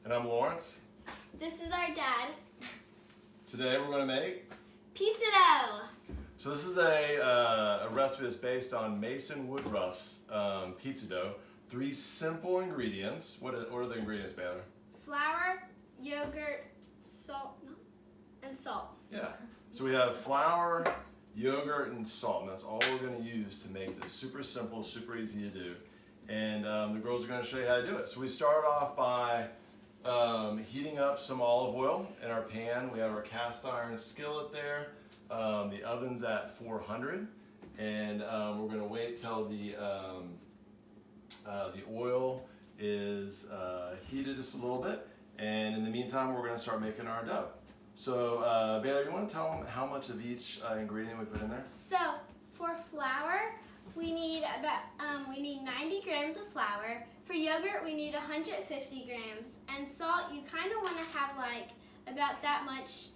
And I'm Lawrence. This is our dad. Today we're going to make Pizza dough. So this is a recipe that's based on Mason Woodruff's pizza dough. 3 simple ingredients. What are the ingredients, Baylor? Flour, yogurt, salt, and salt. Yeah. So we have flour, yogurt, and salt. And that's all we're going to use to make this super simple, super easy to do. And the girls are going to show you how to do it. So we start off by heating up some olive oil in our pan. We have our cast iron skillet there. The oven's at 400, and we're going to wait till the oil is heated just a little bit. And in the meantime, we're going to start making our dough. So Baylor, you want to tell them how much of each ingredient we put in there? So for flour, we need 90 grams of flour. For yogurt, we need 150 grams. And salt, you kind of want to have like about that much.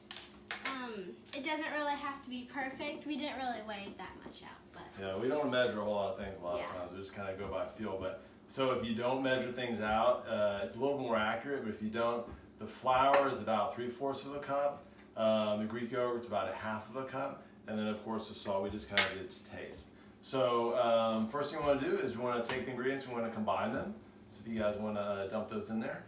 It doesn't really have to be perfect. We didn't really weigh that much out, but yeah, we don't measure a whole lot of things a lot of times. We just kind of go by feel. But so if you don't measure things out, it's a little more accurate. But if you don't, the flour is about 3/4 of a cup. The Greek yogurt's about 1/2 of a cup, and then of course the salt we just kind of get to taste. So first thing we want to do is we want to take the ingredients, we want to combine them. So if you guys want to dump those in there.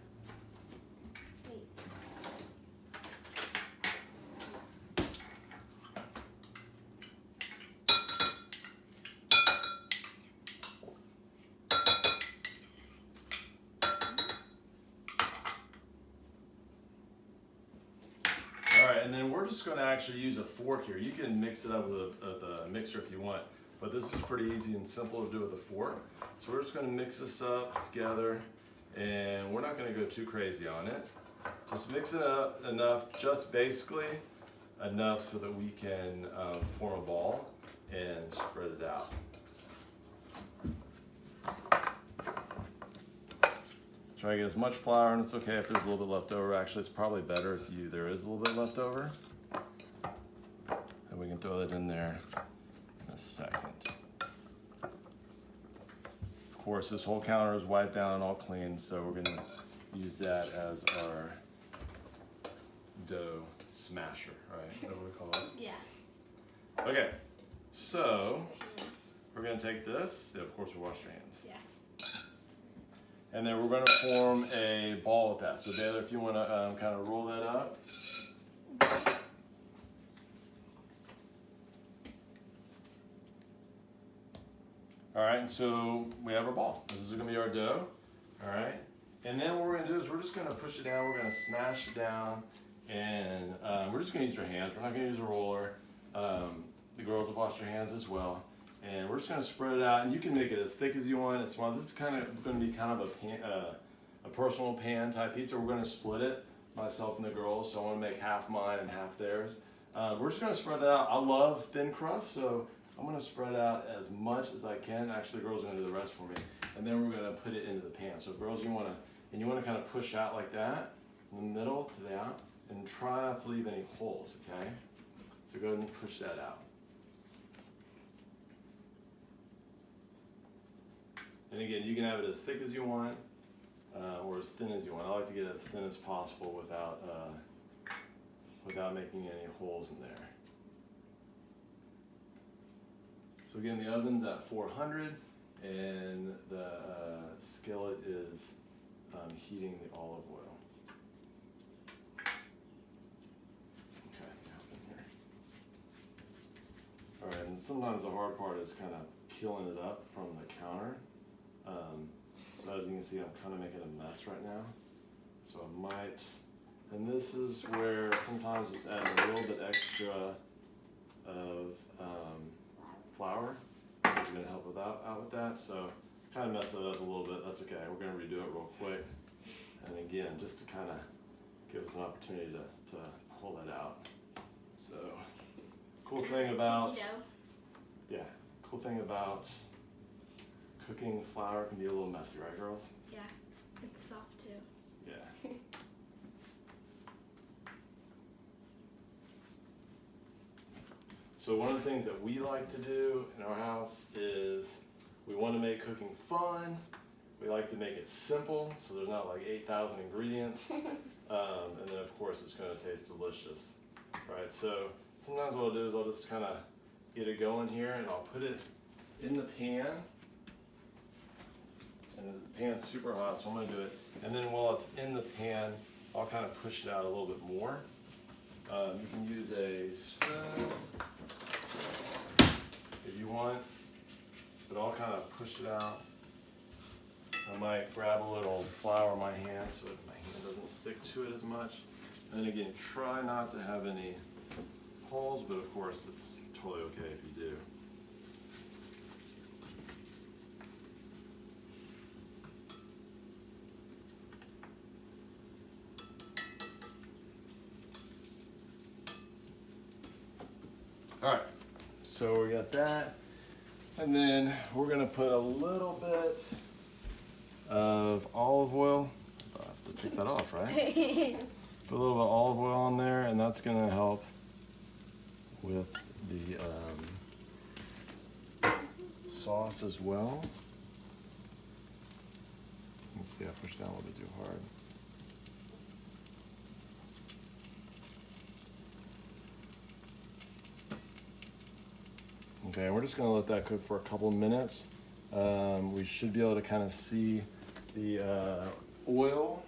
And then we're just going to actually use a fork here. You can mix it up with a mixer if you want, but this is pretty easy and simple to do with a fork. So we're just going to mix this up together, and we're not going to go too crazy on it. Just mix it up enough, just basically enough so that we can form a ball and spread it out. Try to get as much flour, and it's okay if there's a little bit left over. Actually, it's probably better if there is a little bit left over. And we can throw that in there in a second. Of course, this whole counter is wiped down and all clean, so we're going to use that as our dough smasher, right? Is that what we call it? yeah. Okay, so we're going to take this. Yeah, of course, we wash your hands. Yeah. And then we're going to form a ball with that. So Baylor, if you want to kind of roll that up. All right, and so we have our ball. This is going to be our dough. All right, and then what we're going to do is we're just going to push it down. We're going to smash it down, and we're just going to use our hands. We're not going to use a roller. The girls have washed their hands as well. And we're just going to spread it out, and you can make it as thick as you want. It's small. This is kind of going to be kind of a personal pan type pizza. We're going to split it, myself and the girls. So I want to make half mine and half theirs. We're just going to spread that out. I love thin crust, so I'm going to spread out as much as I can. Actually, the girls are going to do the rest for me, and then we're going to put it into the pan. So girls, you want to kind of push out like that in the middle to the out, and try not to leave any holes. Okay, so go ahead and push that out. And again, you can have it as thick as you want, or as thin as you want. I like to get it as thin as possible without making any holes in there. So again, the oven's at 400, and the skillet is heating the olive oil. Okay, here. All right, and sometimes the hard part is kind of peeling it up from the counter. So as you can see, I'm kind of making a mess right now. So I might, and this is where sometimes just add a little bit extra of flour. Is going to help out with that. So kind of mess that up a little bit. That's okay. We're going to redo it real quick. And again, just to kind of give us an opportunity to pull that out. So cool thing about cooking flour can be a little messy, right, girls? Yeah, it's soft too. Yeah. So one of the things that we like to do in our house is we want to make cooking fun. We like like to make it simple, so there's not like 8,000 ingredients. And then of course it's gonna taste delicious. Right, so sometimes what I'll do is I'll just kind of get it going here and I'll put it in the pan. And the pan's super hot, so I'm gonna do it. And then while it's in the pan, I'll kind of push it out a little bit more. You can use a spoon if you want, but I'll kind of push it out. I might grab a little flour in my hand so that my hand doesn't stick to it as much. And then again, try not to have any holes, but of course it's totally okay if you do. All right, so we got that. And then we're gonna put a little bit of olive oil. I'll have to take that off, right? Put a little bit of olive oil on there, and that's gonna help with the sauce as well. Let's see, I pushed down a little bit too hard. Okay, we're just gonna let that cook for a couple of minutes. We should be able to kind of see the oil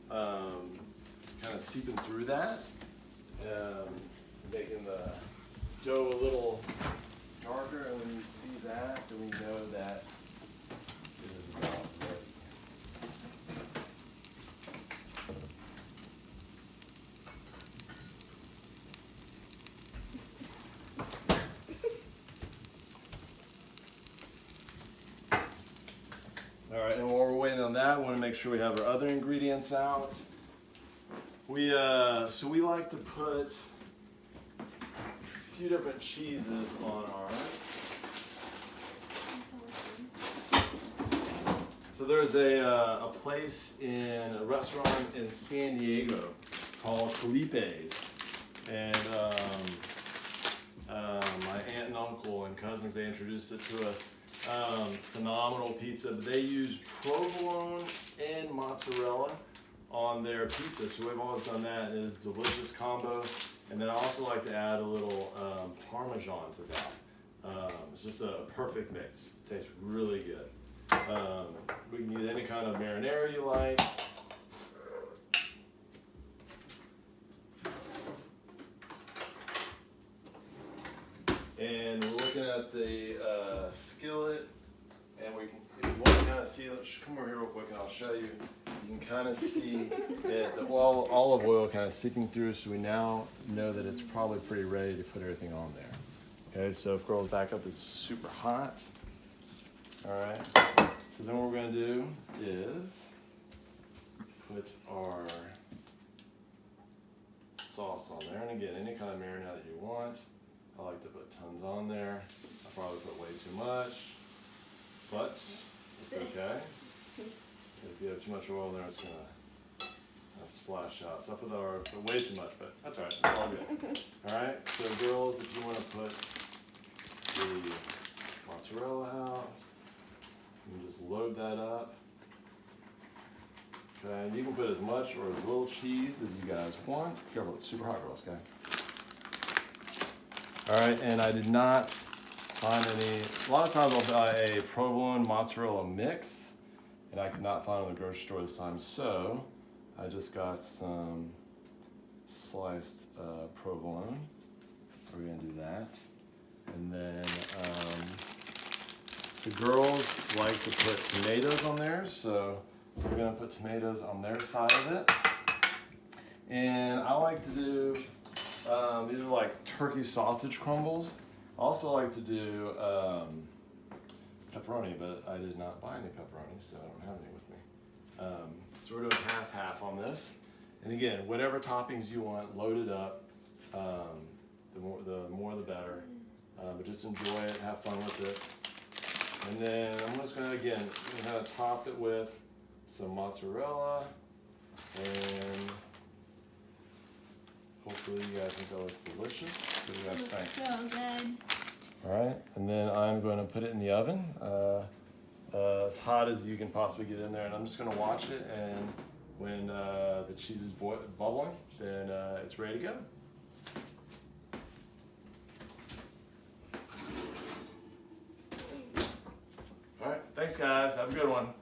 kind of seeping through that, making the dough a little darker. And when you see that, then we know that it is about ready. All right, and while we're waiting on that, we want to make sure we have our other ingredients out. So we like to put a few different cheeses on ours. So there's a place in a restaurant in San Diego called Felipe's, and my aunt and uncle and cousins, they introduced it to us. Phenomenal pizza, but they use provolone and mozzarella on their pizza, so we've always done that, and it is a delicious combo. And then I also like to add a little Parmesan to that. It's just a perfect mix. It tastes really good. We can use any kind of marinara you like. And we're looking at the skillet, and we can, if you want to kind of see, come over here real quick and I'll show you. You can kind of see it, the olive oil kind of seeping through, so we now know that it's probably pretty ready to put everything on there. Okay, so if girls back up, it's super hot. All right, so then what we're gonna do is put our sauce on there, and again, any kind of marinade that you want. I like to put tons on there. I probably put way too much, but it's okay. If you have too much oil there, it's gonna splash out. So I put way too much, but that's all right. It's all good. All right. So girls, if you want to put the mozzarella out, you can just load that up. Okay. And you can put as much or as little cheese as you guys want. Be careful, it's super hot, girls. Okay. All right, and I did not find any. A lot of times I'll buy a provolone mozzarella mix, and I could not find it in the grocery store this time, so I just got some sliced provolone. We're gonna do that, and then the girls like to put tomatoes on there, so we're gonna put tomatoes on their side of it. And I like to do. These are like turkey sausage crumbles. I also like to do pepperoni, but I did not buy any pepperoni, so I don't have any with me. So we're doing half on this. And again, whatever toppings you want, load it up. The more the better. But just enjoy it, have fun with it. And then I'm just gonna kind of top it with some mozzarella, and hopefully you guys think that looks delicious. What do you guys think? So good. All right, and then I'm going to put it in the oven. as hot as you can possibly get in there. And I'm just gonna watch it, and when the cheese is bubbling, then it's ready to go. All right, thanks guys, have a good one.